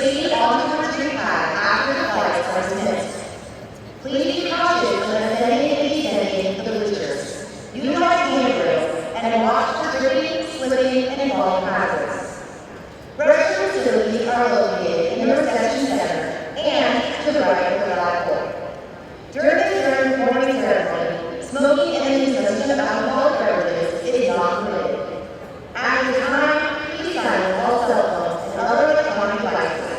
proceed on the retreat path after the flights are dismissed. Please be cautious when ascending and descending the bleachers. Utilize handrails and watch for tripping, slipping, and falling hazards. Restroom facilities are located in the reception center and to the right of the flagpole. During this morning ceremony, smoking and consumption of alcoholic beverages is not permitted. At this time, please silence all cell phones and other electronic devices.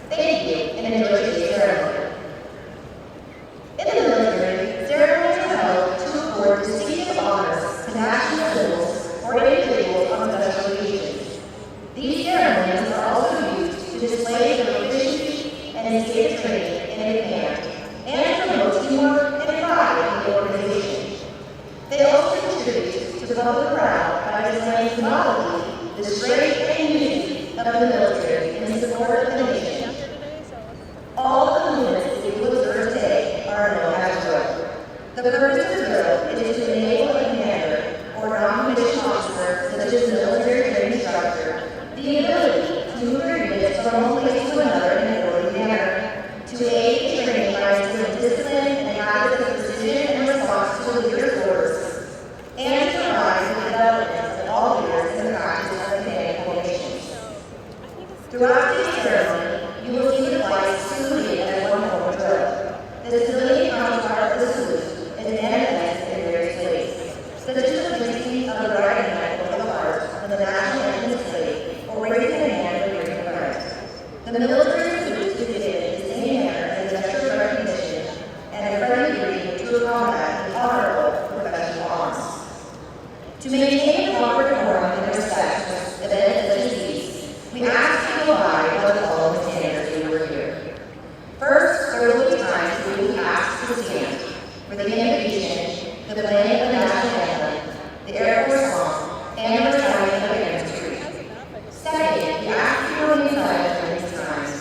Thank you, and enjoy today's ceremony. In the military, ceremonies are held to award distinctive honors to national symbols or individuals on special occasions. These ceremonies are also used to display the proficiency and state of training in a command and promote teamwork and pride in the organization. They also contribute to the public morale by displaying the novelty, the strength, and unity of the military in support of the nation. All of the movements we will observe today are known as drill. The purpose of drill is to enable a commander or non-commissioned officer, such as a military training instructor, the ability to move their units from one place to another in an orderly manner, to aid in training by instilling discipline and habits of precision and response to the leader's orders, and to provide the development of all leaders in the practice of command formations. Throughout this ceremony, you will see the flights saluted as one form of drill. The civilian counterpart of the salute is manifest in various ways, such as the placing of the right hand over the heart when the national anthem is played, or raising the hand for greeting a friend. The military salute is given in the same manner as a gesture of recognition and a friendly greeting to a combat with honorable professional arms. To maintain a proper decorum and respect for events such as these, we ask you to abide by the following standards we were here. First, there will be times when we will be asked to stand for the invocation, the playing of the national anthem, the Air Force song, and the reciting of Airman's Retreat. Second, we ask you to remain silent during these times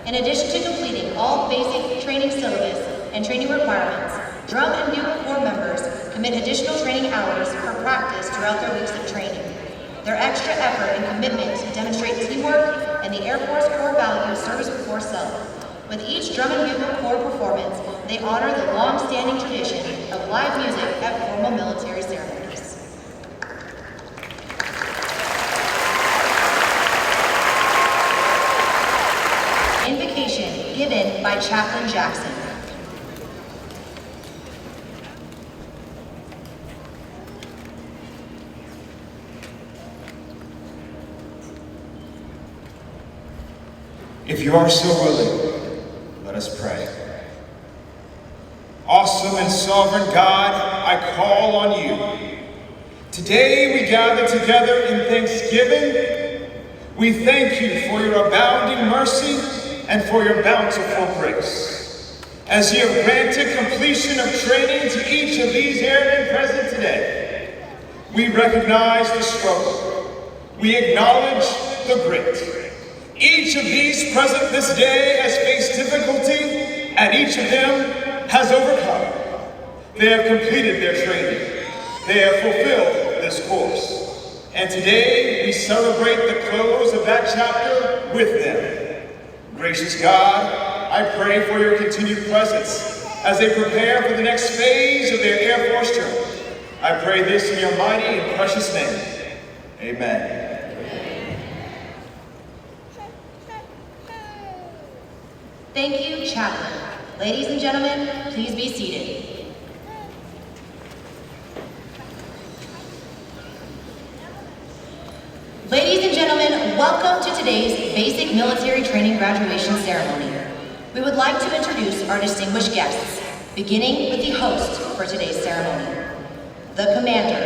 In addition to completing all basic training syllabus and training requirements, drum and bugle corps members commit additional training hours for practice throughout their weeks of training. Their extra effort and commitment demonstrate teamwork and the Air Force core value of service before self. With each drum and bugle corps performance, they honor the long-standing tradition of live music at formal military ceremonies. Invocation given by Chaplain Jackson. If you are so willing, let us pray. Awesome and sovereign God, I call on you. Today we gather together in thanksgiving. We thank you for your abounding mercy and for your bountiful grace. As you have granted completion of training to each of these airmen present today, we recognize the struggle. We acknowledge the grit. Each of these present this day has faced difficulty, and each of them has overcome. They have completed their training. They have fulfilled this course. And today we celebrate the close of that chapter with them. Gracious God, I pray for your continued presence as they prepare for the next phase of their Air Force journey. I pray this in your mighty and precious name. Amen. Thank you, Chaplain. Ladies and gentlemen, please be seated. Ladies and gentlemen, welcome to today's Basic Military Training Graduation Ceremony. We would like to introduce our distinguished guests, beginning with the host for today's ceremony. The Commander,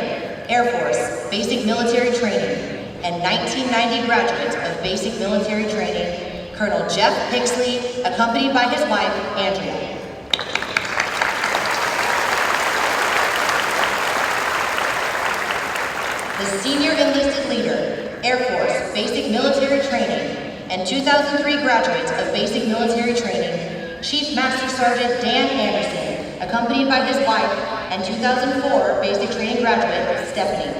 Air Force, Basic Military Training, and 1990 graduate of Basic Military Training, Colonel Jeff Pixley, accompanied by his wife, Andrea. The Senior Enlisted Leader, Air Force, Basic Military Training, and 2003 graduate of Basic Military Training, Chief Master Sergeant Dan Anderson, accompanied by his wife, and 2004 Basic Training graduate, Stephanie.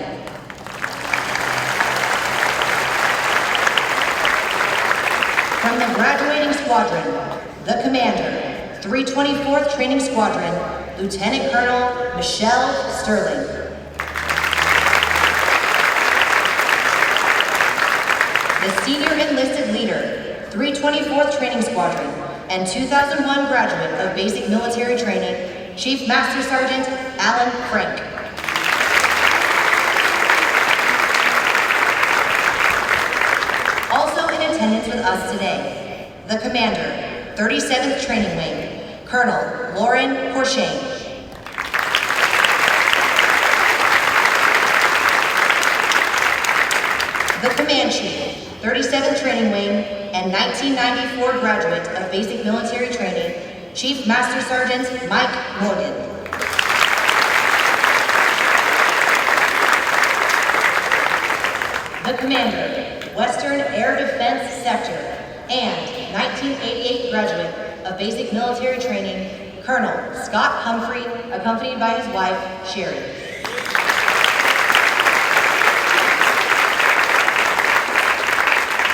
From the graduating squadron, the Commander, 324th Training Squadron, Lieutenant Colonel Michelle Sterling. The Senior Enlisted Leader, 324th Training Squadron, and 2001 graduate of Basic Military Training, Chief Master Sergeant Alan Frank. Attendance with us today, the Commander, 37th Training Wing, Colonel Lauren Porchain. The Command Chief, 37th Training Wing, and 1994 graduate of Basic Military Training, Chief Master Sergeant Mike Morgan. The Commander, Western Air Defense Sector, and 1988 graduate of Basic Military Training, Colonel Scott Humphrey, accompanied by his wife, Sherry.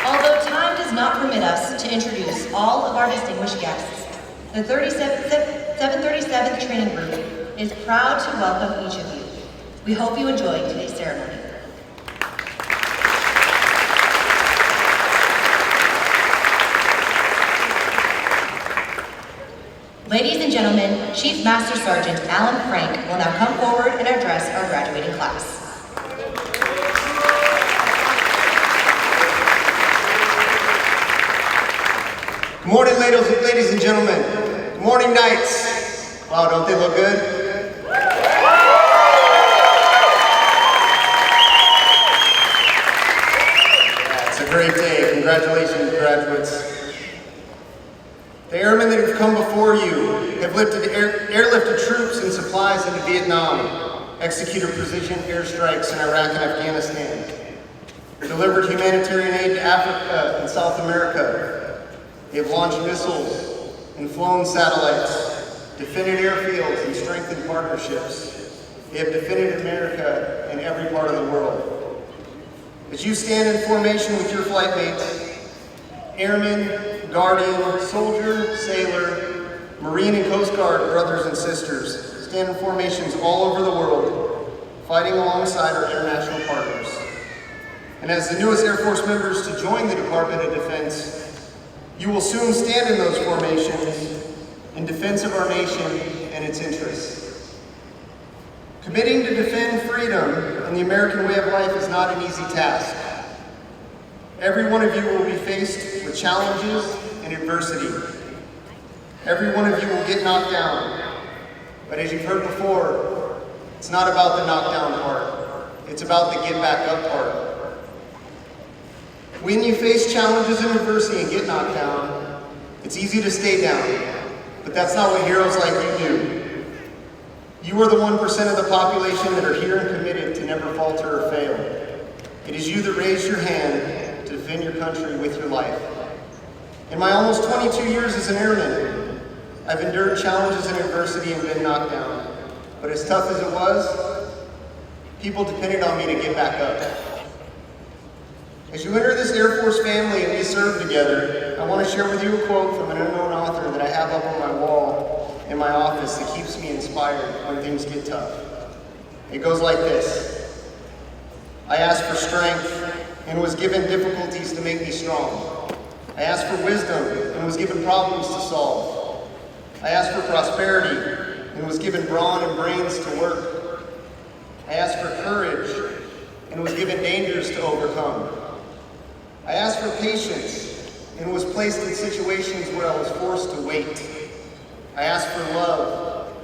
Although time does not permit us to introduce all of our distinguished guests, the 737th Training Group is proud to welcome each of you. We hope you enjoy today's ceremony. Ladies and gentlemen, Chief Master Sergeant Alan Frank will now come forward and address our graduating class. Good morning, ladies and gentlemen. Good morning, Knights. Wow, don't they look good? Yeah, it's a great day. Congratulations, graduates. The airmen that have come before you have airlifted troops and supplies into Vietnam, executed precision airstrikes in Iraq and Afghanistan, delivered humanitarian aid to Africa and South America, They have launched missiles and flown satellites, defended airfields and strengthened partnerships. They have defended America in every part of the world. As you stand in formation with your flight mates, airmen, guardian, soldier, sailor, Marine and Coast Guard brothers and sisters stand in formations all over the world, fighting alongside our international partners. And as the newest Air Force members to join the Department of Defense, you will soon stand in those formations in defense of our nation and its interests. Committing to defend freedom and the American way of life is not an easy task. Every one of you will be faced with challenges and adversity. Every one of you will get knocked down. But as you've heard before, it's not about the knockdown part. It's about the get back up part. When you face challenges and adversity and get knocked down, it's easy to stay down. But that's not what heroes like you do. You are the 1% of the population that are here and committed to never falter or fail. It is you that raise your hand to defend your country with your life. In my almost 22 years as an airman, I've endured challenges and adversity and been knocked down. But as tough as it was, people depended on me to get back up. As you enter this Air Force family and we serve together, I want to share with you a quote from an unknown author that I have up on my wall in my office that keeps me inspired when things get tough. It goes like this: I asked for strength and was given difficulties to make me strong. I asked for wisdom and was given problems to solve. I asked for prosperity and was given brawn and brains to work. I asked for courage and was given dangers to overcome. I asked for patience and was placed in situations where I was forced to wait. I asked for love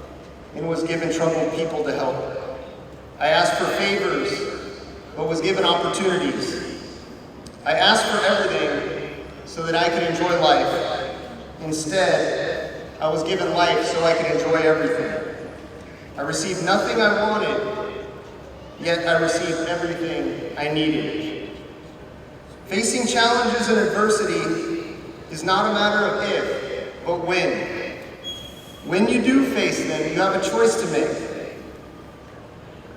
and was given troubled people to help. I asked for favors, but was given opportunities. I asked for everything so that I could enjoy life. Instead, I was given life so I could enjoy everything. I received nothing I wanted, yet I received everything I needed. Facing challenges and adversity is not a matter of if, but when. When you do face them, you have a choice to make.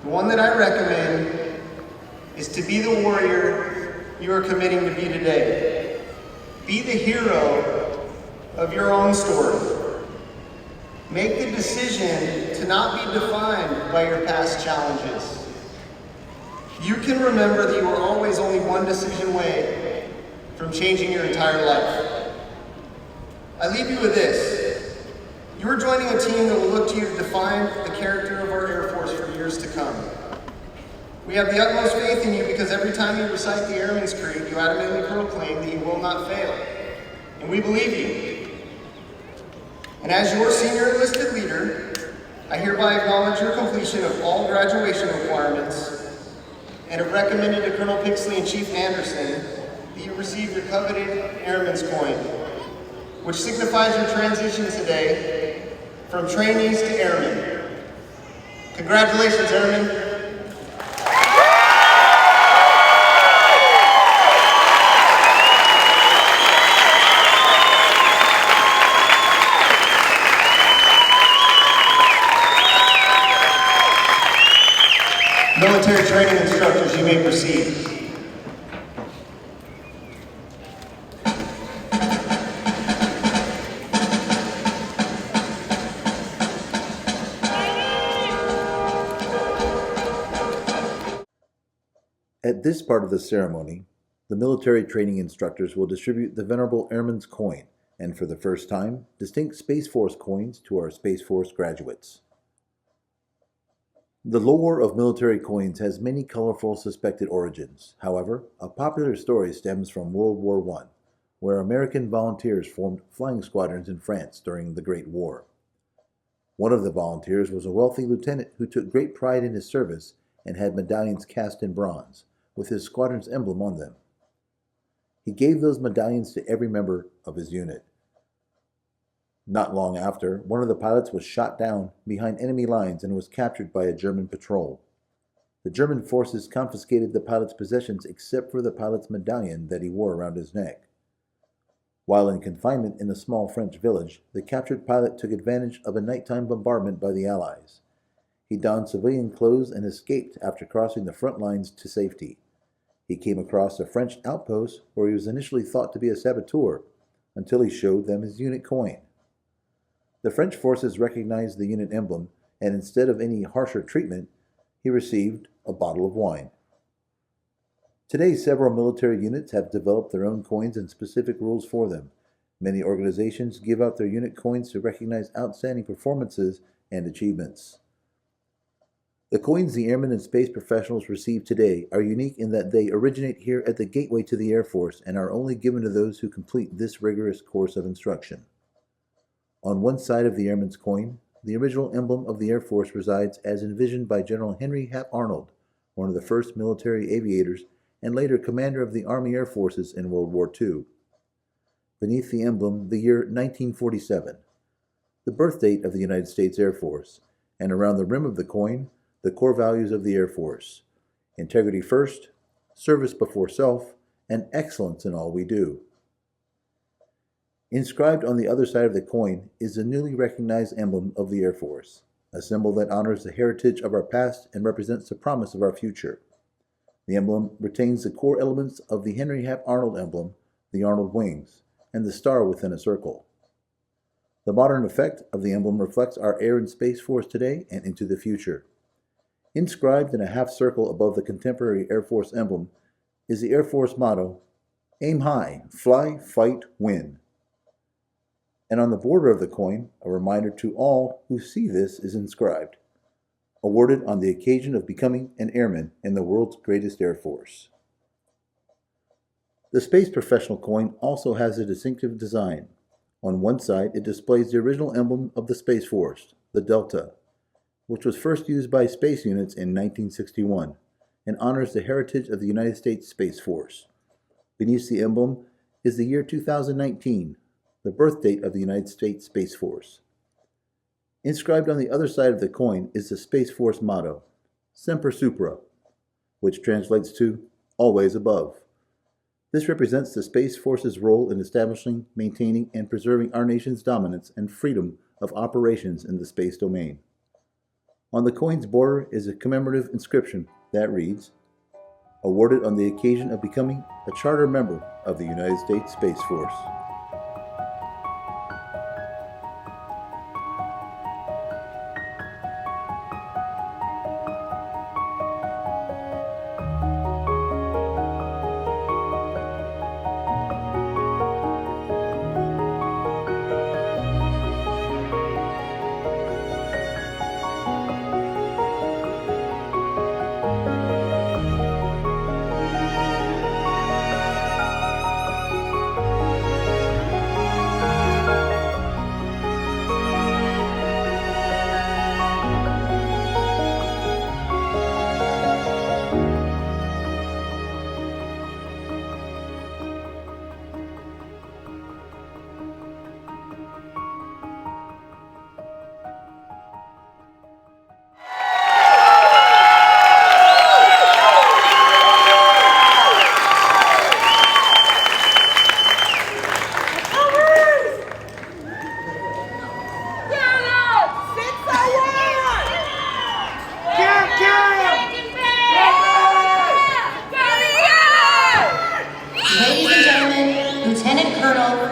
The one that I recommend is to be the warrior you are committing to be today. Be the hero of your own story. Make the decision to not be defined by your past challenges. You can remember that you are always only one decision away from changing your entire life. I leave you with this. You are joining a team that will look to you to define the character of our Air Force for years to come. We have the utmost faith in you because every time you recite the Airman's Creed, you adamantly proclaim that you will not fail. And we believe you. And as your senior enlisted leader, I hereby acknowledge your completion of all graduation requirements and have recommended to Colonel Pixley and Chief Anderson that you receive your coveted Airman's coin, which signifies your transition today from trainees to airmen. Congratulations, airmen. Military training instructors, you may proceed. At this part of the ceremony, the military training instructors will distribute the venerable Airman's coin, and for the first time, distinct Space Force coins to our Space Force graduates. The lore of military coins has many colorful suspected origins. However, a popular story stems from World War I, where American volunteers formed flying squadrons in France during the Great War. One of the volunteers was a wealthy lieutenant who took great pride in his service and had medallions cast in bronze, with his squadron's emblem on them. He gave those medallions to every member of his unit. Not long after, one of the pilots was shot down behind enemy lines and was captured by a German patrol. The German forces confiscated the pilot's possessions except for the pilot's medallion that he wore around his neck. While in confinement in a small French village, the captured pilot took advantage of a nighttime bombardment by the Allies. He donned civilian clothes and escaped after crossing the front lines to safety. He came across a French outpost where he was initially thought to be a saboteur, until he showed them his unit coin. The French forces recognized the unit emblem, and instead of any harsher treatment, he received a bottle of wine. Today, several military units have developed their own coins and specific rules for them. Many organizations give out their unit coins to recognize outstanding performances and achievements. The coins the airmen and space professionals receive today are unique in that they originate here at the gateway to the Air Force and are only given to those who complete this rigorous course of instruction. On one side of the airman's coin, the original emblem of the Air Force resides as envisioned by General Henry Hap Arnold, one of the first military aviators and later commander of the Army Air Forces in World War II. Beneath the emblem, the year 1947, the birth date of the United States Air Force, and around the rim of the coin, the core values of the Air Force: integrity first, service before self, and excellence in all we do. Inscribed on the other side of the coin is the newly recognized emblem of the Air Force, a symbol that honors the heritage of our past and represents the promise of our future. The emblem retains the core elements of the Henry Hap Arnold emblem, the Arnold wings, and the star within a circle. The modern effect of the emblem reflects our air and space force today and into the future. Inscribed in a half circle above the contemporary Air Force emblem is the Air Force motto, "Aim high, fly, fight, win." And on the border of the coin, a reminder to all who see this is inscribed, "Awarded on the occasion of becoming an airman in the world's greatest Air Force." The space professional coin also has a distinctive design. On one side, it displays the original emblem of the Space Force, the Delta, which was first used by space units in 1961, and honors the heritage of the United States Space Force. Beneath the emblem is the year 2019, the birth date of the United States Space Force. Inscribed on the other side of the coin is the Space Force motto, "Semper Supra," which translates to "always above." This represents the Space Force's role in establishing, maintaining, and preserving our nation's dominance and freedom of operations in the space domain. On the coin's border is a commemorative inscription that reads, "Awarded on the occasion of becoming a charter member of the United States Space Force."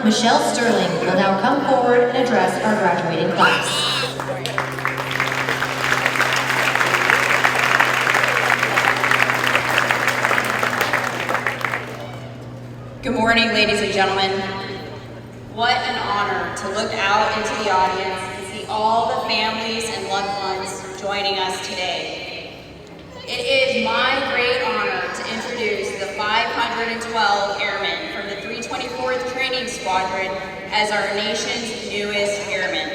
Michelle Sterling will now come forward and address our graduating class. Good morning, ladies and gentlemen. What an honor to look out into the audience and see all the families and loved ones joining us today. It is my great honor to introduce the 512 Airmen from the 324th Training Squadron as our nation's newest Airmen.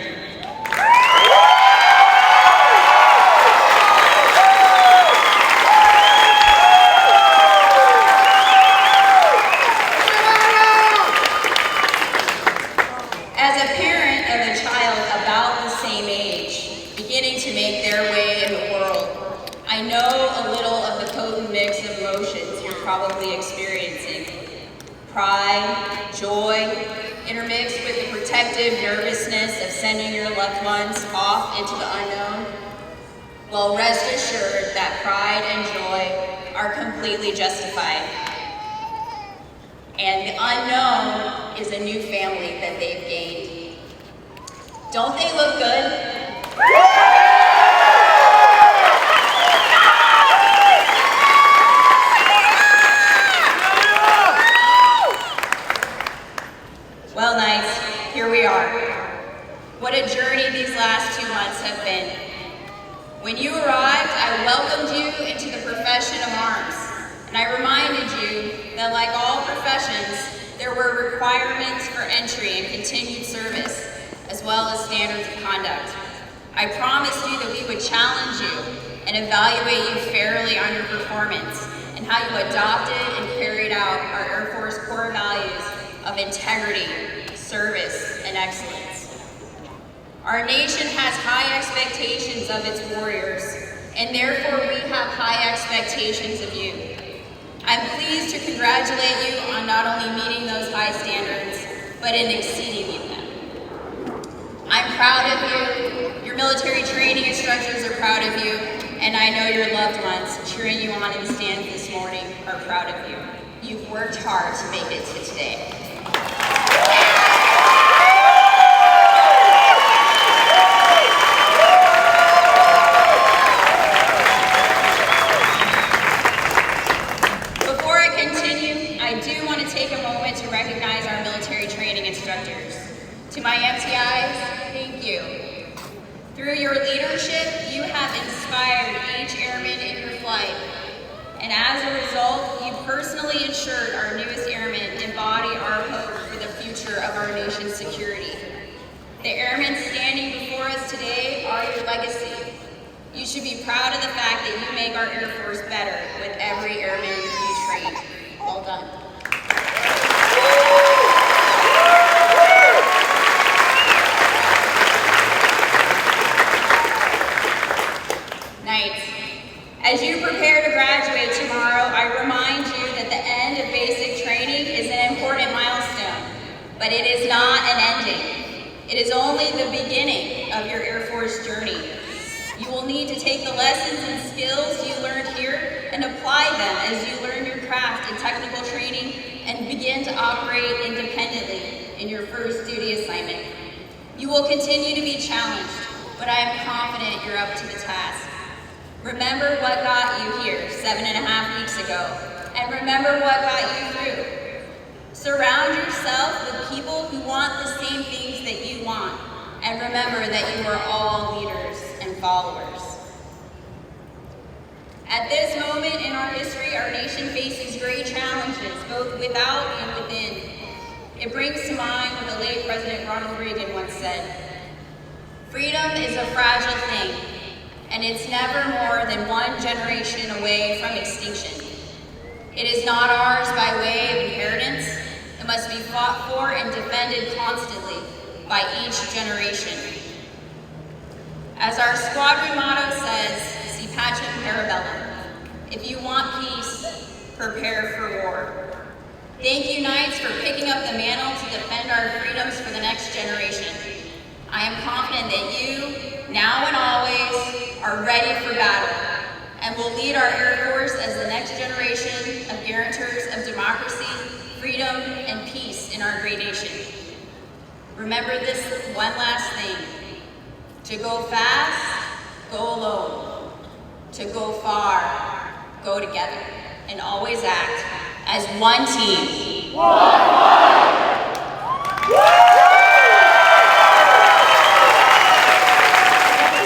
As a parent of a child about the same age, beginning to make their way in the world, I know a little of the potent mix of emotions you're probably experiencing. Pride, joy, intermixed with the protective nervousness of sending your loved ones off into the unknown? Well, rest assured that pride and joy are completely justified. And the unknown is a new family that they've gained. Don't they look good? Well, Knights, here we are. What a journey these last 2 months have been. When you arrived, I welcomed you into the profession of arms, and I reminded you that like all professions, there were requirements for entry and continued service, as well as standards of conduct. I promised you that we would challenge you and evaluate you fairly on your performance and how you adopted and carried out our Air Force core values of integrity, service, and excellence. Our nation has high expectations of its warriors, and therefore we have high expectations of you. I'm pleased to congratulate you on not only meeting those high standards, but in exceeding them. I'm proud of you, your military training instructors are proud of you, and I know your loved ones cheering you on in the stands this morning are proud of you. You've worked hard to make it to today. Before I continue, I do want to take a moment to recognize our military training instructors. To my MTIs, thank you. Through your leadership, you have inspired each airman in your flight. And as a result, you personally ensured our newest airmen embody our hope for the future of our nation's security. The airmen standing before us today are your legacy. You should be proud of the fact that you make our Air Force better with every airman you train. Well done. Knights, as you prepare to graduate tomorrow, I remind you that the end of basic training is an important milestone, but it is not an ending. It is only the beginning of your Air Force journey. You will need to take the lessons and skills you learned here and apply them as you learn your craft in technical training and begin to operate independently in your first duty assignment. You will continue to be challenged, but I am confident you're up to the task. Remember what got you here 7.5 weeks ago, and remember what got you through. Surround yourself with people who want the same things that you want, and remember that you are all leaders and followers. At this moment in our history, our nation faces great challenges, both without and within. It brings to mind what the late President Ronald Reagan once said: "Freedom is a fragile thing, and it's never more than one generation away from extinction. It is not ours by way of inheritance. It must be fought for and defended constantly by each generation." As our squadron motto says, "Si pacem para bellum." If you want peace, prepare for war. Thank you, Knights, for picking up the mantle to defend our freedoms for the next generation. I am confident that you, now and always, are ready for battle and will lead our Air Force as the next generation of guarantors of democracy, freedom, and peace in our great nation. Remember this one last thing: to go fast, go alone. To go far, go together, and always act as one team.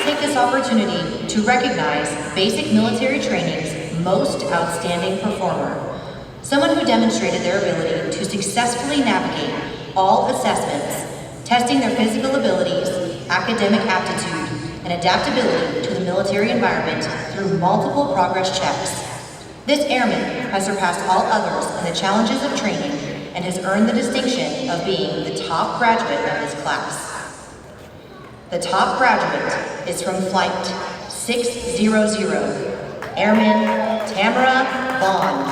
Take this opportunity to recognize basic military training's most outstanding performer, someone who demonstrated their ability to successfully navigate all assessments, testing their physical abilities, academic aptitude, and adaptability to the military environment through multiple progress checks. This airman has surpassed all others in the challenges of training and has earned the distinction of being the top graduate of his class. The top graduate is from Flight 600, Airman Tamara Vaughn.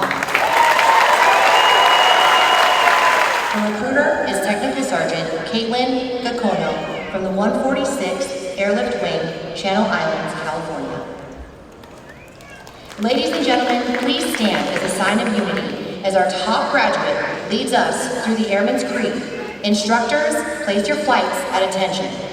From interpreter is Technical Sergeant Caitlin Gacono from the 146th Airlift Wing, Channel Islands, California. Ladies and gentlemen, please stand as a sign of unity as our top graduate leads us through the Airman's Creed. Instructors, place your flights at attention.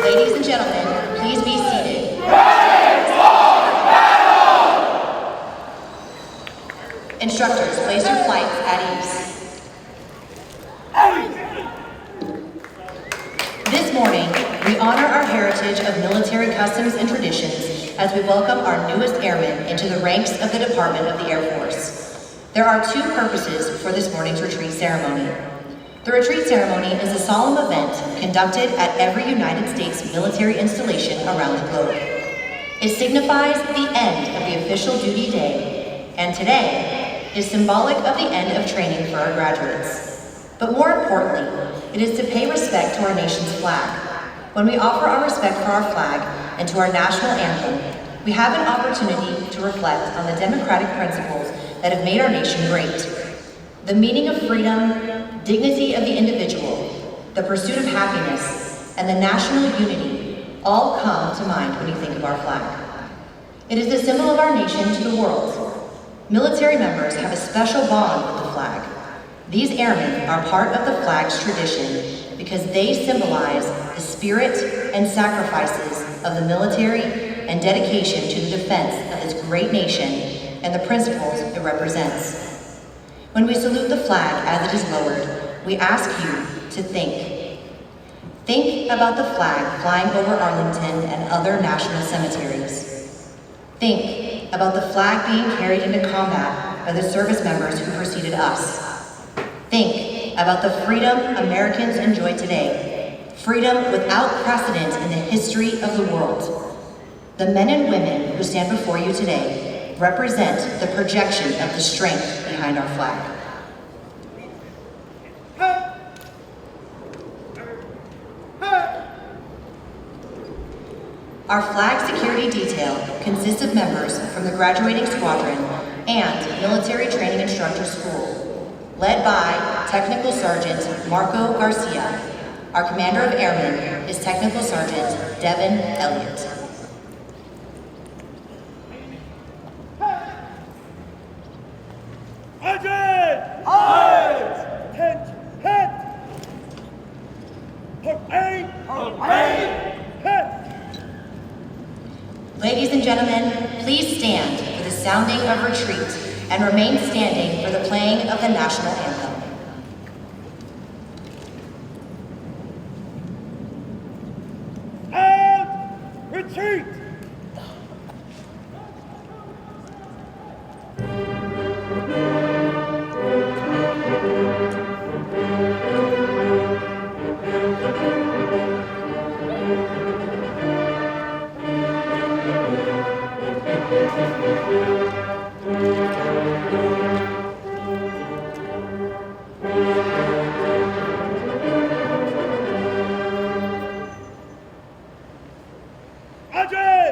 Ladies and gentlemen, please be seated. Instructors, place your flights at ease. This morning, we honor our heritage of military customs and traditions as we welcome our newest airmen into the ranks of the Department of the Air Force. There are two purposes for this morning's retreat ceremony. The retreat ceremony is a solemn event conducted at every United States military installation around the globe. It signifies the end of the official duty day, and today is symbolic of the end of training for our graduates. But more importantly, it is to pay respect to our nation's flag. When we offer our respect for our flag and to our national anthem, we have an opportunity to reflect on the democratic principles that have made our nation great. The meaning of freedom, dignity of the individual, the pursuit of happiness, and the national unity all come to mind when you think of our flag. It is the symbol of our nation to the world. Military members have a special bond with the flag. These airmen are part of the flag's tradition because they symbolize the spirit and sacrifices of the military and dedication to the defense of this great nation and the principles it represents. When we salute the flag as it is lowered, we ask you to think. Think about the flag flying over Arlington and other national cemeteries. Think about the flag being carried into combat by the service members who preceded us. Think about the freedom Americans enjoy today, freedom without precedent in the history of the world. The men and women who stand before you today represent the projection of the strength behind our flag. Our flag security detail consists of members from the graduating squadron and military training instructor school, led by Technical Sergeant Marco Garcia. Our commander of airmen is Technical Sergeant Devin Elliott. Ladies and gentlemen, please stand for the sounding of retreat and remain standing for the playing of the national anthem. And retreat! Adrian!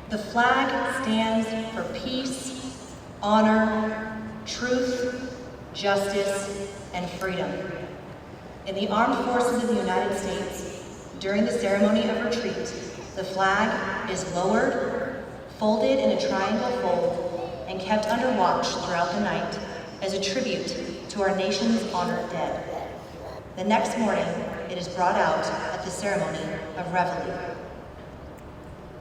The flag stands for peace, honor, truth, justice, and freedom. In the armed forces of the United States, during the ceremony of retreat, the flag is lowered, folded in a triangle fold, and kept under watch throughout the night as a tribute to our nation's honored dead. The next morning, it is brought out at the ceremony of reveille.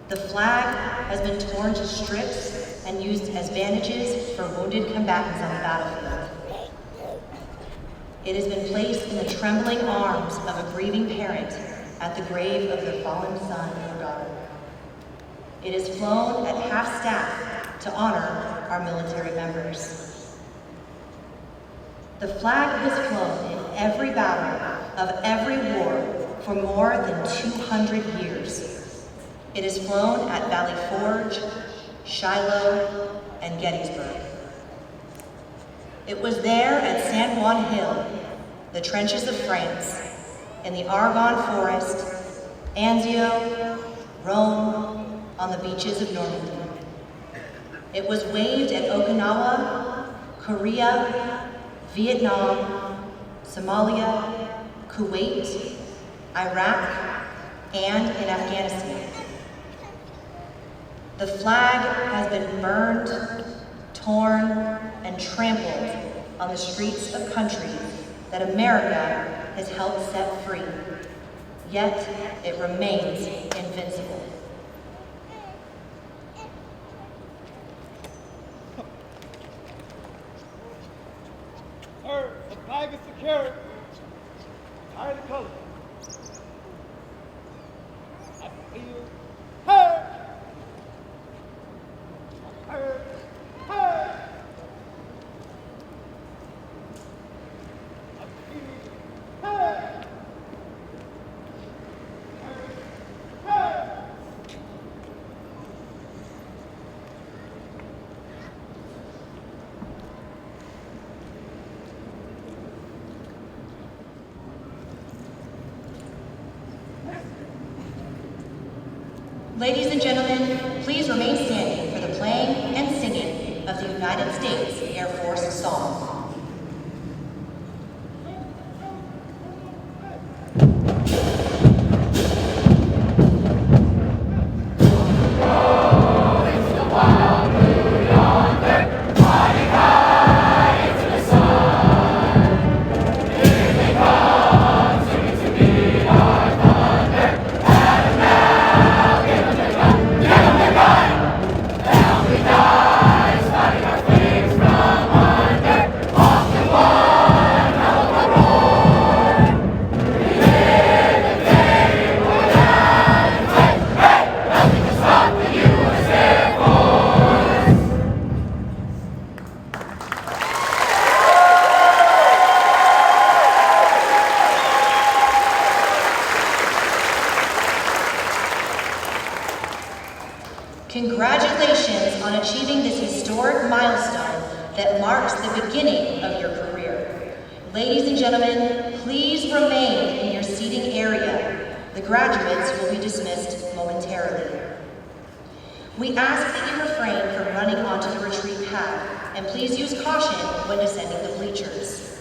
The flag has been torn to strips and used as bandages for wounded combatants on the battlefield. It has been placed in the trembling arms of a grieving parent at the grave of their fallen son or daughter. It is flown at half-staff to honor our military members. The flag has flown in every battle of every war for more than 200 years. It is flown at Valley Forge, Shiloh, and Gettysburg. It was there at San Juan Hill, the trenches of France, in the Argonne Forest, Anzio, Rome, on the beaches of Normandy. It was waved at Okinawa, Korea, Vietnam, Somalia, Kuwait, Iraq, and in Afghanistan. The flag has been burned, torn, and trampled on the streets of countries that America has helped set free, yet it remains invincible. Sir, the flag is secure. Fire the colors. I feel hurt. Hurt. Hurt. I feel hurt. Hurt. Hurt. Ladies and gentlemen, please remain standing for the playing and singing of the United States Air Force song. Congratulations on achieving this historic milestone that marks the beginning of your career. Ladies and gentlemen, please remain in your seating area. The graduates will be dismissed momentarily. We ask that you refrain from running onto the retreat path, and please use caution when descending the bleachers.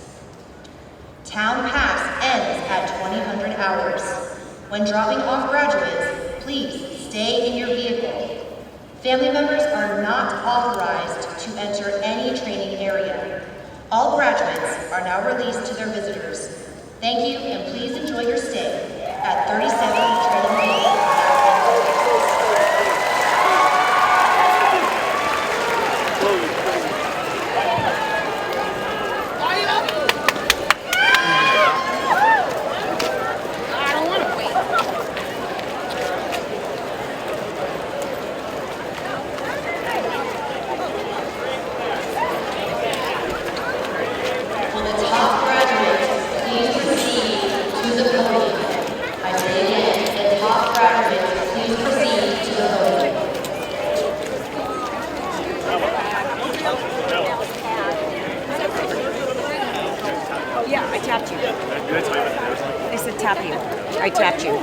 Town Pass ends at 2000 hours. When dropping off graduates, please stay in your vehicle. Family members are not authorized to enter any training area. All graduates are now released to their visitors. Thank you, and please enjoy your stay at 37 Training Base. Yeah, I tapped you. I said tap you. I tapped you.